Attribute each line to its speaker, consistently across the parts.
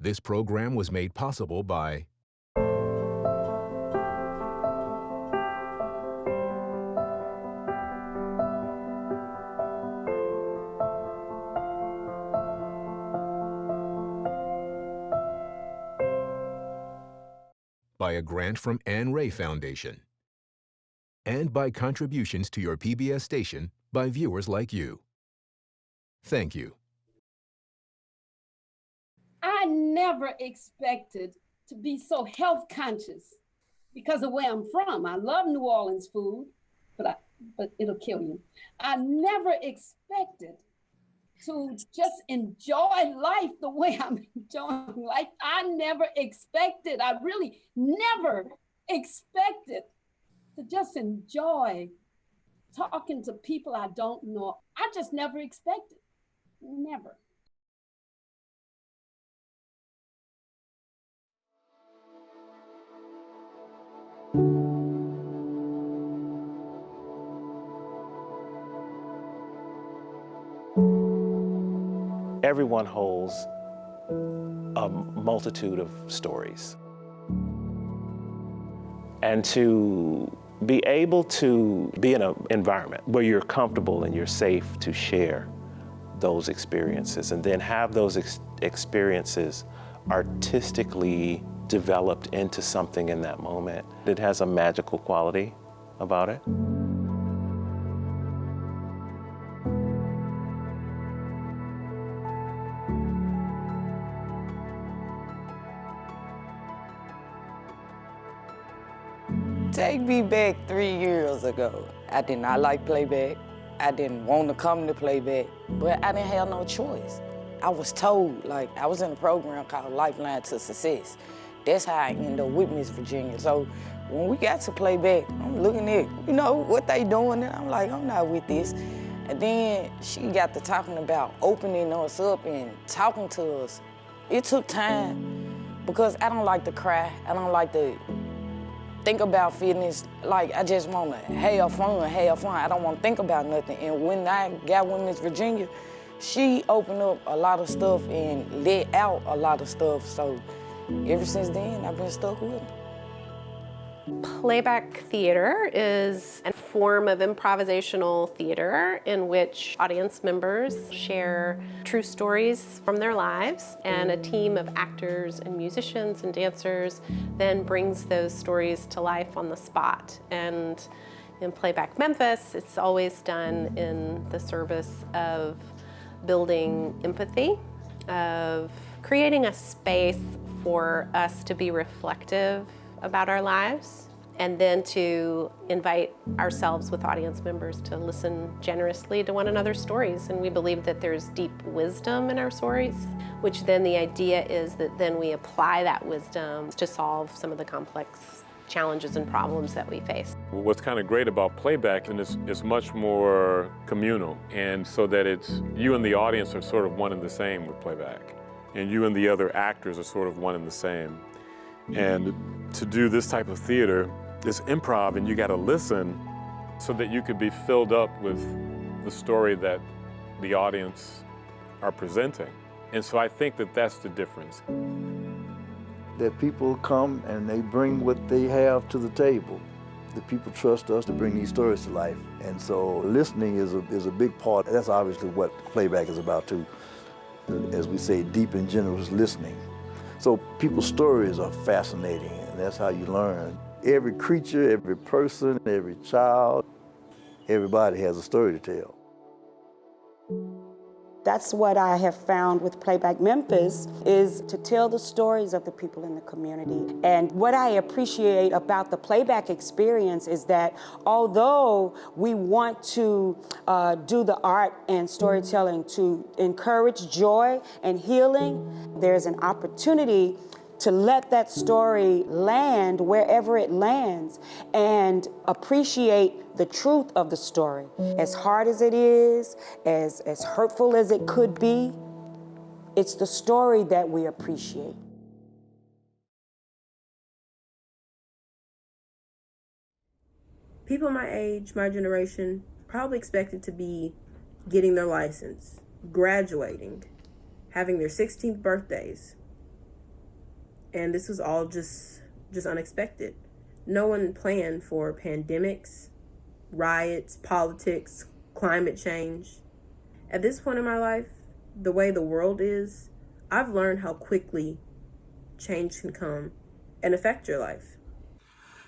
Speaker 1: This program was made possible by a grant from Anne Ray Foundation, and by contributions to your PBS station by viewers like you. Thank you.
Speaker 2: I never expected to be so health conscious because of where I'm from. I love New Orleans food, but it'll kill you. I never expected to just enjoy life the way I'm enjoying life. I never expected, I really never expected to just enjoy talking to people I don't know. I just never expected, never.
Speaker 3: Everyone holds a multitude of stories. And to be able to be in an environment where you're comfortable and you're safe to share those experiences, and then have those experiences artistically developed into something in that moment, it has a magical quality about it.
Speaker 4: Take me back 3 years ago. I did not like playback. I didn't want to come to playback, but I didn't have no choice. I was told, like, I was in a program called Lifeline to Success. That's how I ended up with Miss Virginia. So when we got to playback, I'm looking at, what they doing, and I'm like, I'm not with this. And then she got to talking about opening us up and talking to us. It took time because I don't like to cry. I don't like to think about feelings. Like, I just want to have fun. I don't want to think about nothing. And when I got with Miss Virginia, she opened up a lot of stuff and let out a lot of stuff. So ever since then, I've been stuck with her.
Speaker 5: Playback theater is a form of improvisational theater in which audience members share true stories from their lives, and a team of actors and musicians and dancers then brings those stories to life on the spot. And in Playback Memphis, it's always done in the service of building empathy, of creating a space for us to be reflective about our lives, and then to invite ourselves with audience members to listen generously to one another's stories. And we believe that there's deep wisdom in our stories, which then the idea is that then we apply that wisdom to solve some of the complex challenges and problems that we face.
Speaker 6: What's kind of great about playback is it's much more communal, and so that it's you and the audience are sort of one and the same with playback, and you and the other actors are sort of one and the same. And to do this type of theater, it's improv, and you got to listen so that you could be filled up with the story that the audience are presenting. And so I think that that's the difference.
Speaker 7: That people come and they bring what they have to the table. The people trust us to bring these stories to life. And so listening is a big part. That's obviously what playback is about too. As we say, deep and generous listening. So people's stories are fascinating, and that's how you learn. Every creature, every person, every child, everybody has a story to tell.
Speaker 8: That's what I have found with Playback Memphis, is to tell the stories of the people in the community. And what I appreciate about the playback experience is that although we want to do the art and storytelling to encourage joy and healing, there's an opportunity to let that story land wherever it lands and appreciate the truth of the story. As hard as it is, as hurtful as it could be, it's the story that we appreciate.
Speaker 9: People my age, my generation, probably expected to be getting their license, graduating, having their 16th birthdays, And this was all just unexpected. No one planned for pandemics, riots, politics, climate change. At this point in my life, the way the world is, I've learned how quickly change can come and affect your life.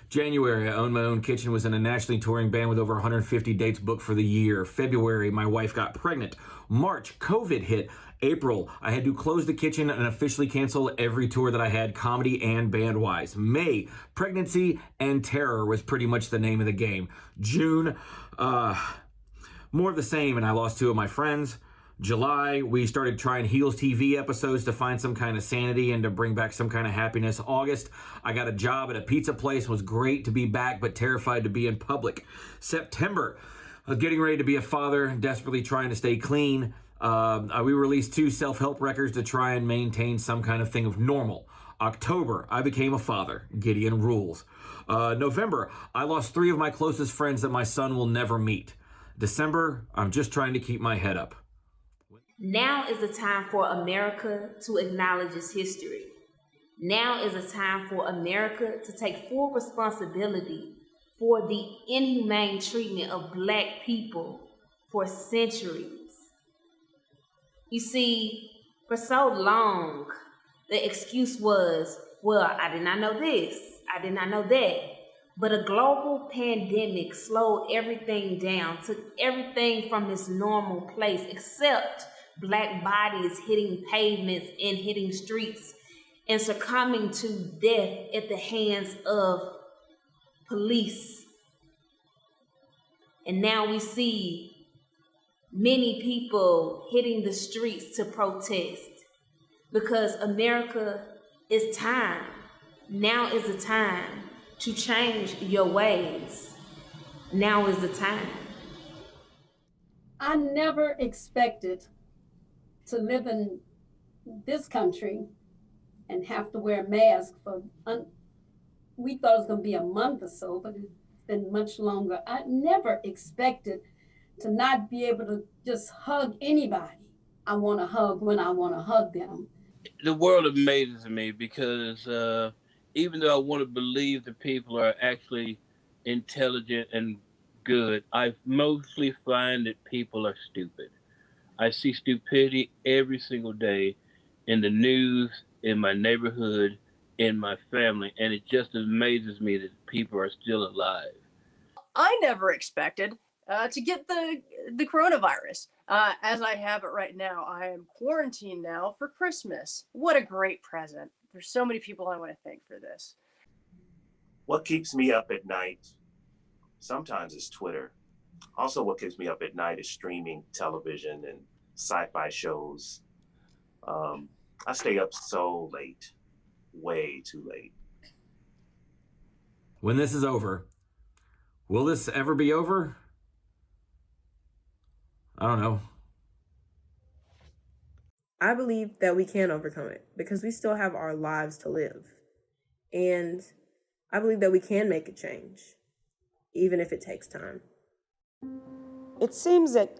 Speaker 10: January, I owned my own kitchen, was in a nationally touring band with over 150 dates booked for the year. February, my wife got pregnant. March, COVID hit. April, I had to close the kitchen and officially cancel every tour that I had, comedy and band-wise. May, pregnancy and terror was pretty much the name of the game. June, more of the same, and I lost 2 of my friends. July, we started trying Heels TV episodes to find some kind of sanity and to bring back some kind of happiness. August, I got a job at a pizza place. It was great to be back, but terrified to be in public. September, I was getting ready to be a father, desperately trying to stay clean. We released 2 self-help records to try and maintain some kind of thing of normal. October, I became a father. Gideon rules. November, I lost 3 of my closest friends that my son will never meet. December, I'm just trying to keep my head up.
Speaker 11: Now is the time for America to acknowledge its history. Now is the time for America to take full responsibility for the inhumane treatment of Black people for centuries. You see, for so long, the excuse was, well, I did not know this, I did not know that. But a global pandemic slowed everything down, took everything from its normal place, except Black bodies hitting pavements and hitting streets and succumbing to death at the hands of police. And now we see many people hitting the streets to protest because America, is time. Now is the time to change your ways. Now is the time.
Speaker 2: I never expected to live in this country and have to wear a mask for, we thought it was gonna be a month or so, but it's been much longer. I never expected to not be able to just hug anybody I wanna hug when I wanna hug them.
Speaker 12: The world amazes me because even though I want to believe that people are actually intelligent and good, I mostly find that people are stupid. I see stupidity every single day in the news, in my neighborhood, in my family, and it just amazes me that people are still alive.
Speaker 13: I never expected to get the coronavirus. As I have it right now, I am quarantined now for Christmas. What a great present. There's so many people I want to thank for this.
Speaker 3: What keeps me up at night sometimes is Twitter. Also, what keeps me up at night is streaming television and sci-fi shows. I stay up so late, way too late.
Speaker 10: When this is over, will this ever be over? I don't know.
Speaker 9: I believe that we can overcome it because we still have our lives to live. And I believe that we can make a change, even if it takes time.
Speaker 8: It seems that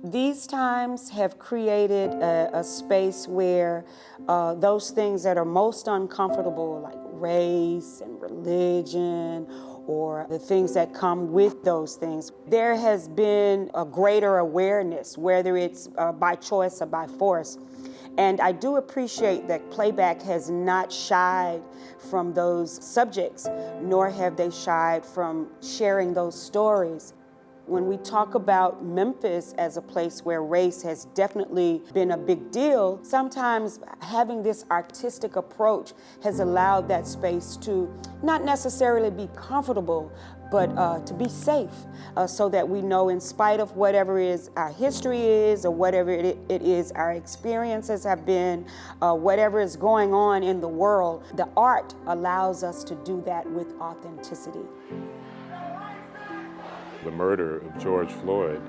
Speaker 8: these times have created a space where those things that are most uncomfortable, like race and religion, or the things that come with those things, there has been a greater awareness, whether it's by choice or by force. And I do appreciate that Playback has not shied from those subjects, nor have they shied from sharing those stories. When we talk about Memphis as a place where race has definitely been a big deal, sometimes having this artistic approach has allowed that space to not necessarily be comfortable, but to be safe, so that we know, in spite of whatever is our history is, or whatever it is our experiences have been, whatever is going on in the world, the art allows us to do that with authenticity.
Speaker 6: The murder of George Floyd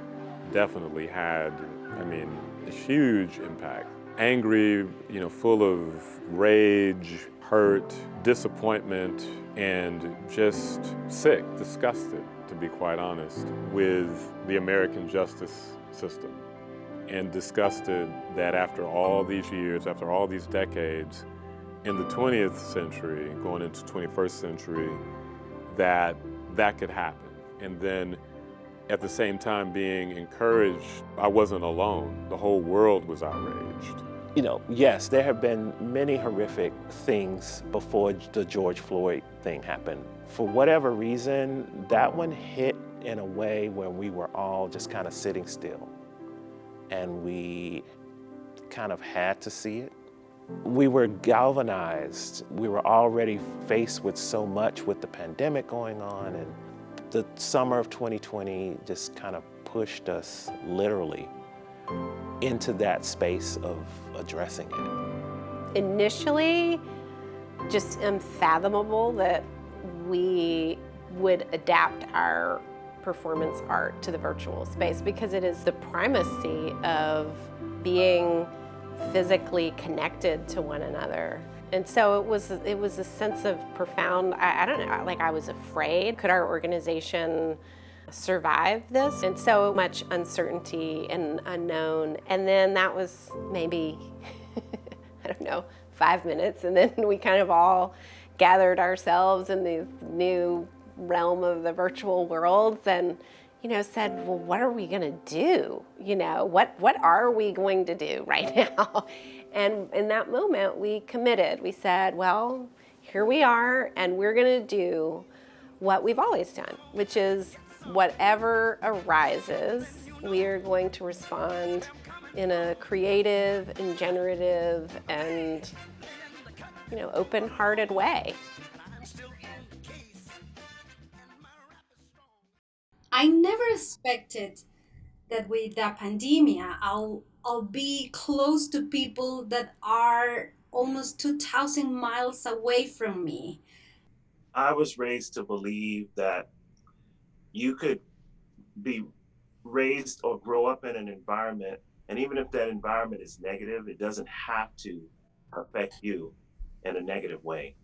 Speaker 6: definitely had, a huge impact. Angry, full of rage, hurt, disappointment, and just sick, disgusted, to be quite honest, with the American justice system. And disgusted that after all these years, after all these decades, in the 20th century, going into 21st century, that could happen. And then at the same time being encouraged, I wasn't alone. The whole world was outraged.
Speaker 3: You know, yes, there have been many horrific things before the George Floyd thing happened. For whatever reason, that one hit in a way where we were all just kind of sitting still. And we kind of had to see it. We were galvanized. We were already faced with so much with the pandemic going on, and the summer of 2020 just kind of pushed us literally into that space of addressing it.
Speaker 5: Initially, just unfathomable that we would adapt our performance art to the virtual space, because it is the primacy of being physically connected to one another. And so it was a sense of profound, I don't know, like I was afraid. Could our organization survive this? And so much uncertainty and unknown. And then that was maybe, I don't know, 5 minutes. And then we kind of all gathered ourselves in the new realm of the virtual worlds and, you know, said, well, what are we gonna do? You know, what are we going to do right now? And in that moment, we committed. We said, well, here we are, and we're gonna do what we've always done, which is whatever arises, we are going to respond in a creative and generative and, you know, open-hearted way.
Speaker 14: I never expected that with the pandemic, I'll be close to people that are almost 2,000 miles away from me.
Speaker 3: I was raised to believe that you could be raised or grow up in an environment, and even if that environment is negative, it doesn't have to affect you in a negative way.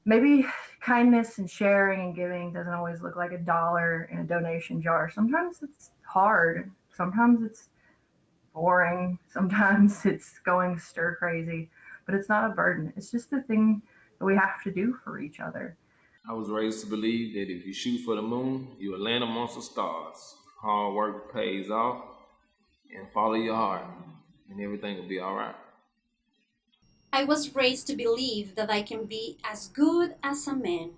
Speaker 15: Maybe kindness and sharing and giving doesn't always look like $1 in a donation jar. Sometimes it's hard. Sometimes it's boring. Sometimes it's going stir crazy, but it's not a burden. It's just the thing that we have to do for each other.
Speaker 16: I was raised to believe that if you shoot for the moon, you will land amongst the stars. Hard work pays off, and follow your heart, and everything will be all right.
Speaker 14: I was raised to believe that I can be as good as a man.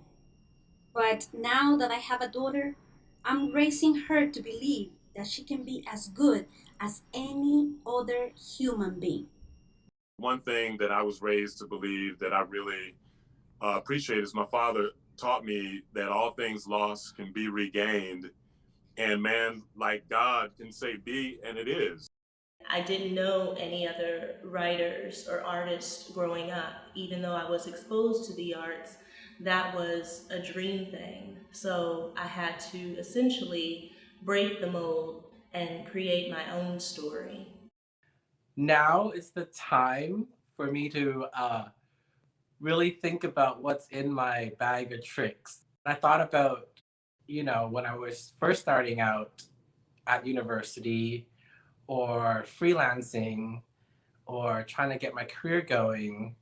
Speaker 14: But now that I have a daughter, I'm raising her to believe that she can be as good as any other human being.
Speaker 6: One thing that I was raised to believe that I really appreciate is my father taught me that all things lost can be regained, and man, like God can say be, and it is.
Speaker 17: I didn't know any other writers or artists growing up. Even though I was exposed to the arts, that was a dream thing. So I had to essentially break the mold and create my own story.
Speaker 18: Now is the time for me to really think about what's in my bag of tricks. I thought about, you know, when I was first starting out at university, or freelancing, or trying to get my career going.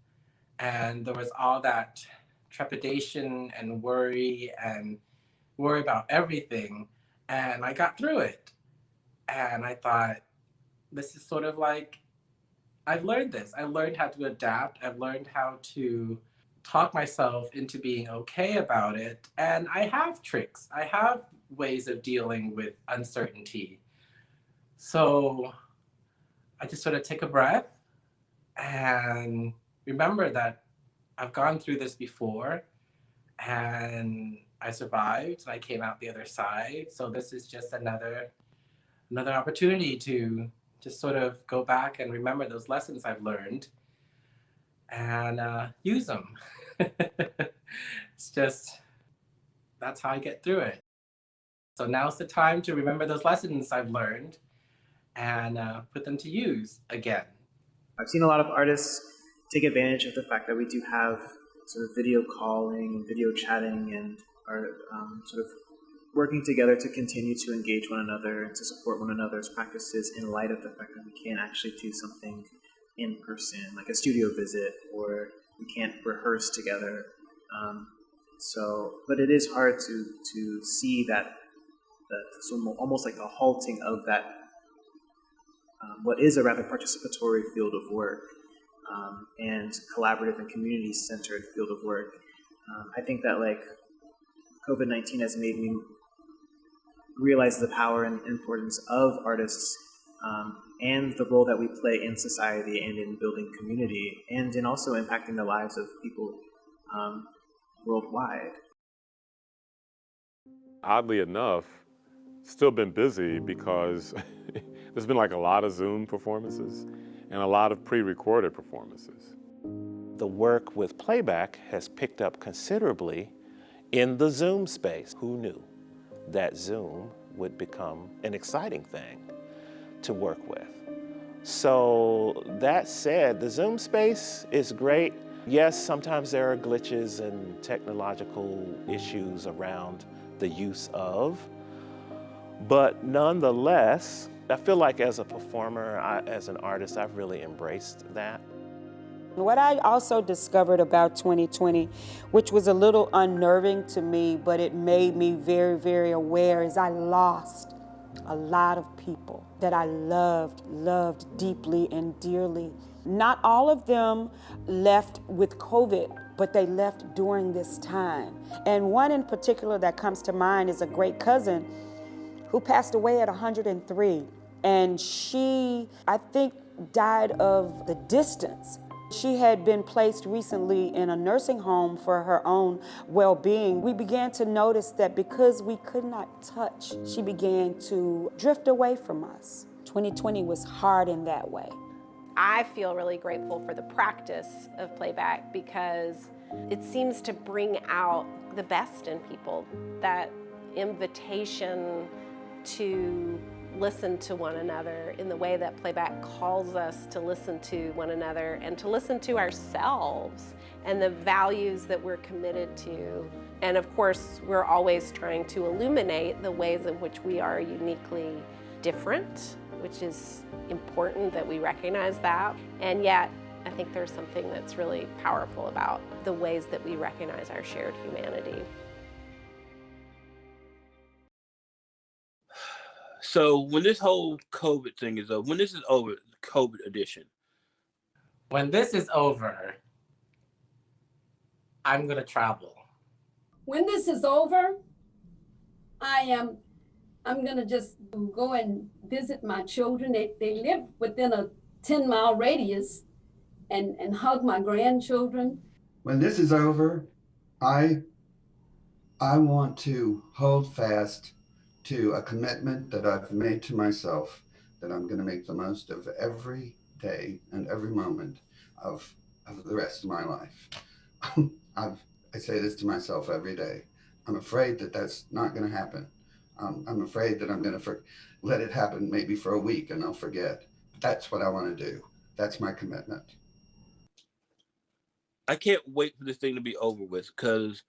Speaker 18: And there was all that trepidation and worry about everything. And I got through it. And I thought, this is sort of like, I've learned this. I've learned how to adapt. I've learned how to talk myself into being okay about it. And I have tricks. I have ways of dealing with uncertainty. So I just sort of take a breath and remember that I've gone through this before and I survived and I came out the other side. So this is just another opportunity to just sort of go back and remember those lessons I've learned and use them. It's just, that's how I get through it. So now's the time to remember those lessons I've learned and put them to use again.
Speaker 19: I've seen a lot of artists take advantage of the fact that we do have sort of video calling and video chatting and are sort of working together to continue to engage one another and to support one another's practices in light of the fact that we can't actually do something in person, like a studio visit or we can't rehearse together. But it is hard to see that almost like a halting of that, what is a rather participatory field of work, and collaborative and community-centered field of work. I think that like COVID-19 has made me realize the power and importance of artists, and the role that we play in society and in building community, and in also impacting the lives of people worldwide.
Speaker 6: Oddly enough, still been busy because there's been like a lot of Zoom performances and a lot of pre-recorded performances.
Speaker 3: The work with playback has picked up considerably in the Zoom space. Who knew that Zoom would become an exciting thing to work with? So that said, the Zoom space is great. Yes, sometimes there are glitches and technological issues around the use of, but nonetheless, I feel like as a performer, as an artist, I've really embraced that.
Speaker 8: What I also discovered about 2020, which was a little unnerving to me, but it made me very, very aware, is I lost a lot of people that I loved deeply and dearly. Not all of them left with COVID, but they left during this time. And one in particular that comes to mind is a great cousin who passed away at 103. And she, I think, died of the distance. She had been placed recently in a nursing home for her own well-being. We began to notice that because we could not touch, she began to drift away from us. 2020 was hard in that way.
Speaker 5: I feel really grateful for the practice of playback because it seems to bring out the best in people, that invitation to listen to one another in the way that playback calls us to listen to one another and to listen to ourselves and the values that we're committed to. And of course, we're always trying to illuminate the ways in which we are uniquely different, which is important that we recognize that. And yet, I think there's something that's really powerful about the ways that we recognize our shared humanity.
Speaker 12: So when this whole COVID thing is over, when this is over, COVID edition.
Speaker 18: When this is over, I'm gonna travel.
Speaker 2: When this is over, I'm gonna just go and visit my children. They live within a 10-mile radius and hug my grandchildren.
Speaker 20: When this is over, I want to hold fast to a commitment that I've made to myself, that I'm going to make the most of every day and every moment of the rest of my life. I say this to myself every day. I'm afraid that that's not going to happen. I'm afraid that I'm going to let it happen maybe for a week and I'll forget. That's what I want to do. That's my commitment.
Speaker 12: I can't wait for this thing to be over with, because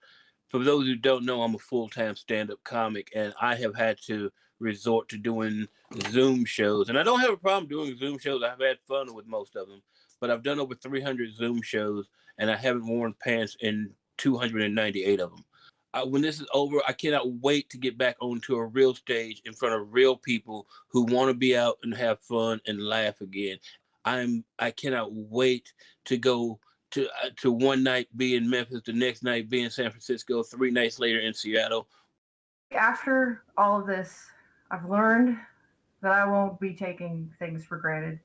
Speaker 12: for those who don't know, I'm a full-time stand-up comic, and I have had to resort to doing Zoom shows. And I don't have a problem doing Zoom shows. I've had fun with most of them, but I've done over 300 Zoom shows, and I haven't worn pants in 298 of them. When this is over, I cannot wait to get back onto a real stage in front of real people who want to be out and have fun and laugh again. I cannot wait to go to one night be in Memphis, the next night be in San Francisco, 3 nights later in Seattle.
Speaker 15: After all of this, I've learned that I won't be taking things for granted.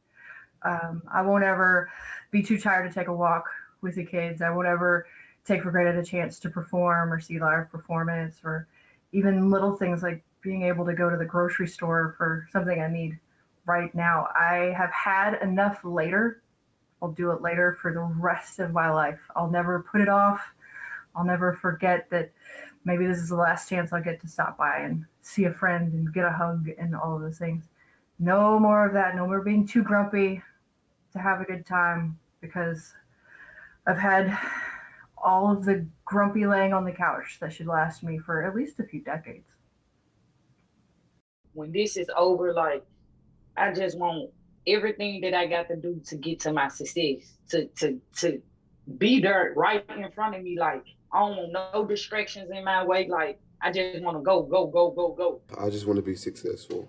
Speaker 15: I won't ever be too tired to take a walk with the kids. I won't ever take for granted a chance to perform or see live performance, or even little things like being able to go to the grocery store for something I need right now. I have had enough later. I'll do it later for the rest of my life. I'll never put it off. I'll never forget that maybe this is the last chance I'll get to stop by and see a friend and get a hug and all of those things. No more of that. No more being too grumpy to have a good time, because I've had all of the grumpy laying on the couch that should last me for at least a few decades.
Speaker 21: When this is over, like, I just want everything that I got to do to get to my success, to be there right in front of me. Like, I don't want no distractions in my way. Like, I just want to go, go, go, go, go.
Speaker 22: I just want to be successful.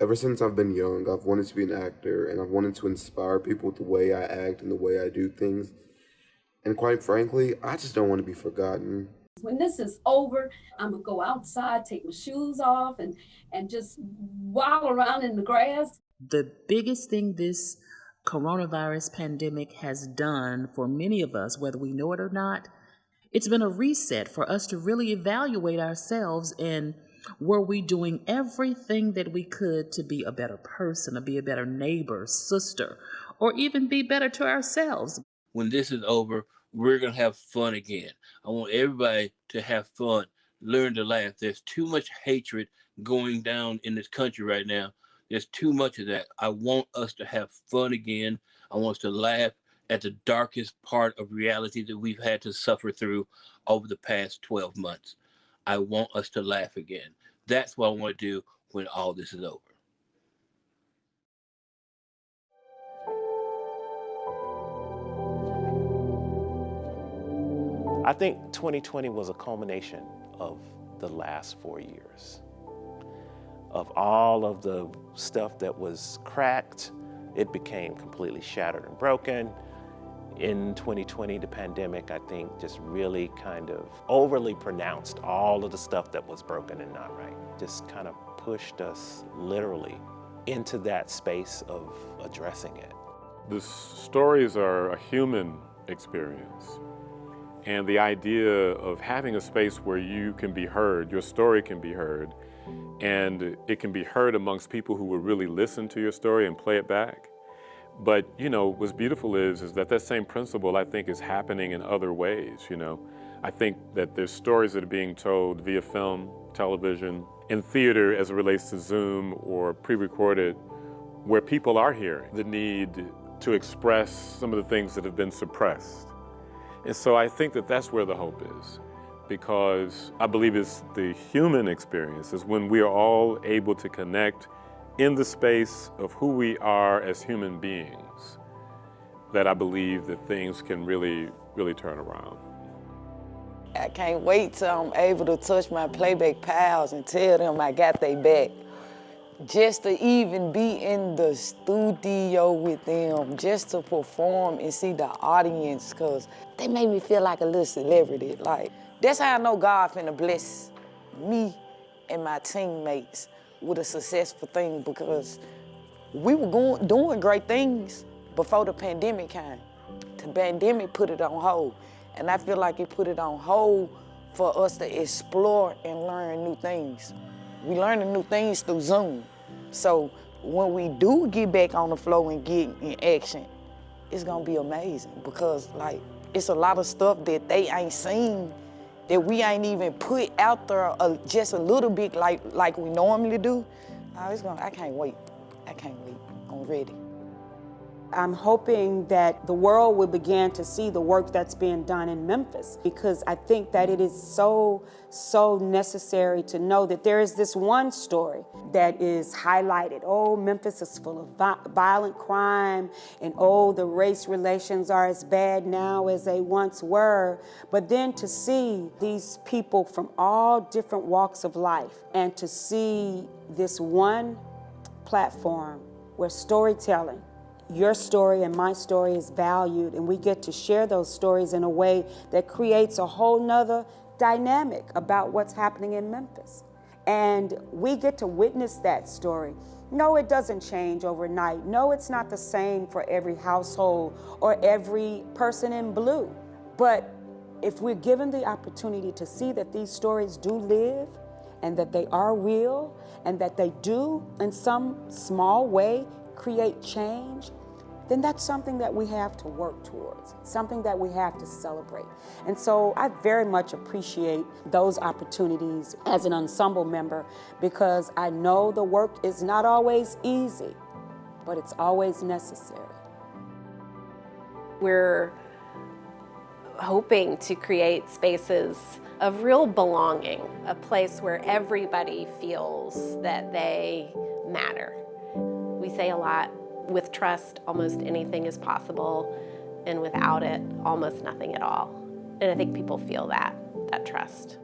Speaker 22: Ever since I've been young, I've wanted to be an actor, and I've wanted to inspire people with the way I act and the way I do things. And quite frankly, I just don't want to be forgotten.
Speaker 2: When this is over, I'm gonna go outside, take my shoes off, and just waddle around in the grass.
Speaker 23: The biggest thing this coronavirus pandemic has done for many of us, whether we know it or not, it's been a reset for us to really evaluate ourselves and were we doing everything that we could to be a better person, to be a better neighbor, sister, or even be better to ourselves.
Speaker 12: When this is over, we're going to have fun again. I want everybody to have fun, learn to laugh. There's too much hatred going down in this country right now. There's too much of that. I want us to have fun again. I want us to laugh at the darkest part of reality that we've had to suffer through over the past 12 months. I want us to laugh again. That's what I want to do when all this is over.
Speaker 3: I think 2020 was a culmination of the last 4 years. Of all of the stuff that was cracked, it became completely shattered and broken. In 2020, the pandemic, I think, just really kind of overly pronounced all of the stuff that was broken and not right. Just kind of pushed us literally into that space of addressing it.
Speaker 6: The stories are a human experience. And the idea of having a space where you can be heard, your story can be heard, and it can be heard amongst people who will really listen to your story and play it back. But, you know, what's beautiful is that same principle, I think, is happening in other ways, you know. I think that there's stories that are being told via film, television, in theater as it relates to Zoom or pre-recorded, where people are hearing the need to express some of the things that have been suppressed. And so I think that that's where the hope is, because I believe it's the human experience, is when we are all able to connect in the space of who we are as human beings, that I believe that things can really, really turn around.
Speaker 4: I can't wait till I'm able to touch my playback pals and tell them I got their back. Just to even be in the studio with them, just to perform and see the audience, because they make me feel like a little celebrity. Like, that's how I know God finna bless me and my teammates with a successful thing, because we were doing great things before the pandemic came. The pandemic put it on hold, and I feel like it put it on hold for us to explore and learn new things. We learning new things through Zoom. So when we do get back on the floor and get in action, it's gonna be amazing, because like it's a lot of stuff that they ain't seen, that we ain't even put out there just a little bit like we normally do. I can't wait. I can't wait. I'm ready.
Speaker 8: I'm hoping that the world will begin to see the work that's being done in Memphis, because I think that it is so necessary to know that there is this one story that is highlighted. Oh, Memphis is full of violent crime, and oh, the race relations are as bad now as they once were. But then to see these people from all different walks of life, and to see this one platform where storytelling, your story and my story, is valued, and we get to share those stories in a way that creates a whole nother dynamic about what's happening in Memphis. And we get to witness that story. No, it doesn't change overnight. No, it's not the same for every household or every person in blue. But if we're given the opportunity to see that these stories do live, and that they are real, and that they do, in some small way, create change, then that's something that we have to work towards, something that we have to celebrate. And so I very much appreciate those opportunities as an ensemble member, because I know the work is not always easy, but it's always necessary.
Speaker 5: We're hoping to create spaces of real belonging, a place where everybody feels that they matter. We say a lot, with trust, almost anything is possible. and without it, almost nothing at all. And I think people feel that trust.